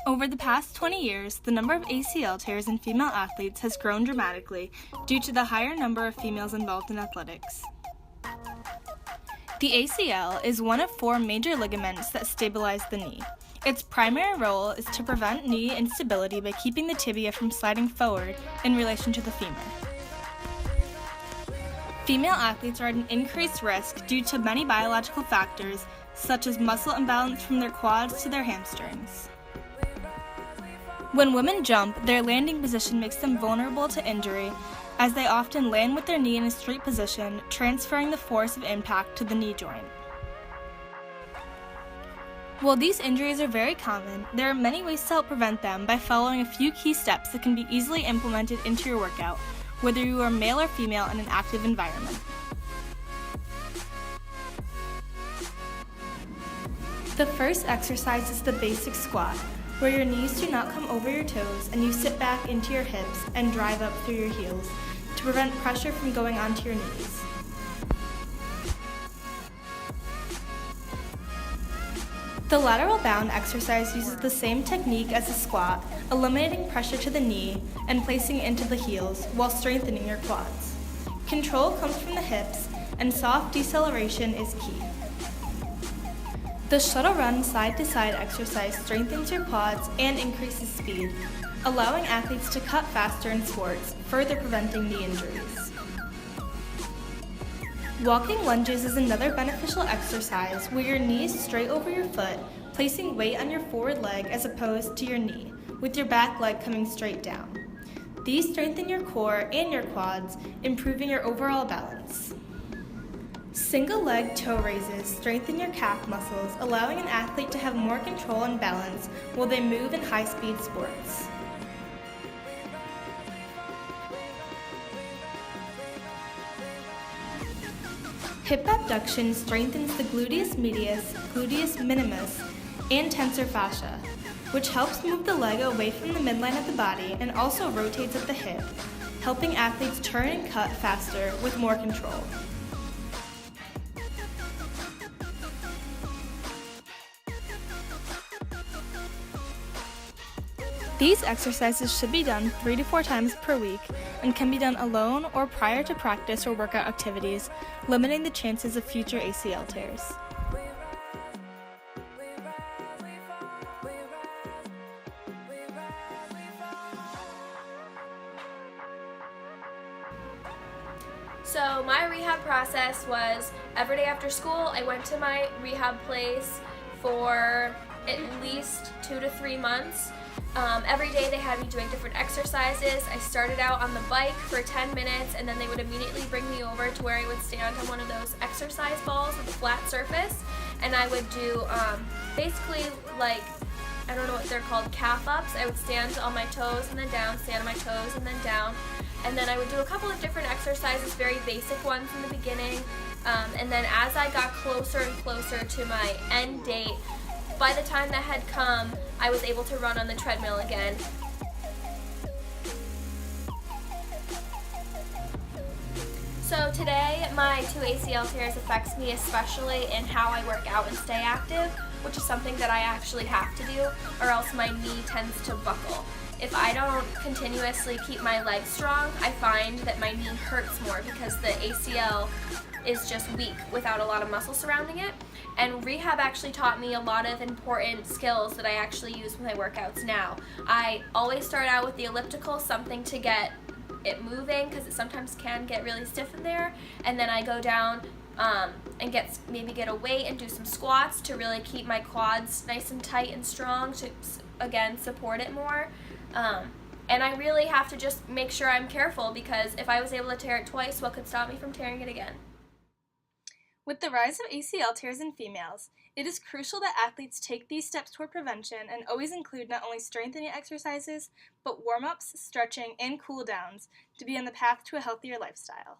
Over the past 20 years, the number of ACL tears in female athletes has grown dramatically due to the higher number of females involved in athletics. The ACL is one of 4 major ligaments that stabilize the knee. Its primary role is to prevent knee instability by keeping the tibia from sliding forward in relation to the femur. Female athletes are at an increased risk due to many biological factors, such as muscle imbalance from their quads to their hamstrings. When women jump, their landing position makes them vulnerable to injury, as they often land with their knee in a straight position, transferring the force of impact to the knee joint. While these injuries are very common, there are many ways to help prevent them by following a few key steps that can be easily implemented into your workout, whether you are male or female in an active environment. The first exercise is the basic squat, where your knees do not come over your toes and you sit back into your hips and drive up through your heels to prevent pressure from going onto your knees. The lateral bound exercise uses the same technique as a squat, eliminating pressure to the knee and placing it into the heels while strengthening your quads. Control comes from the hips, and soft deceleration is key. The shuttle run side-to-side exercise strengthens your quads and increases speed, allowing athletes to cut faster in sports, further preventing knee injuries. Walking lunges is another beneficial exercise where your knee is straight over your foot, placing weight on your forward leg as opposed to your knee, with your back leg coming straight down. These strengthen your core and your quads, improving your overall balance. Single leg toe raises strengthen your calf muscles, allowing an athlete to have more control and balance while they move in high-speed sports. Hip abduction strengthens the gluteus medius, gluteus minimus, and tensor fascia, which helps move the leg away from the midline of the body and also rotates at the hip, helping athletes turn and cut faster with more control. These exercises should be done 3 to 4 times per week and can be done alone or prior to practice or workout activities, limiting the chances of future ACL tears. So my rehab process was every day after school, I went to my rehab place for at least 2 to 3 months. Every day they had me doing different exercises. I started out on the bike for 10 minutes and then they would immediately bring me over to where I would stand on one of those exercise balls with a flat surface, and I would do basically like, I don't know what they're called, calf ups. I would stand on my toes and then down, stand on my toes and then down, and then I would do a couple of different exercises, very basic ones in the beginning, and then as I got closer and closer to my end date, by the time that had come, I was able to run on the treadmill again. So today, my 2 ACL tears affects me especially in how I work out and stay active, which is something that I actually have to do, or else my knee tends to buckle. If I don't continuously keep my legs strong, I find that my knee hurts more because the ACL is just weak without a lot of muscle surrounding it. And rehab actually taught me a lot of important skills that I actually use with my workouts now. I always start out with the elliptical, something to get it moving because it sometimes can get really stiff in there, and then I go down and maybe get a weight and do some squats to really keep my quads nice and tight and strong to, again, support it more. And I really have to just make sure I'm careful, because if I was able to tear it twice, what could stop me from tearing it again? With the rise of ACL tears in females, it is crucial that athletes take these steps toward prevention and always include not only strengthening exercises, but warm-ups, stretching, and cool-downs to be on the path to a healthier lifestyle.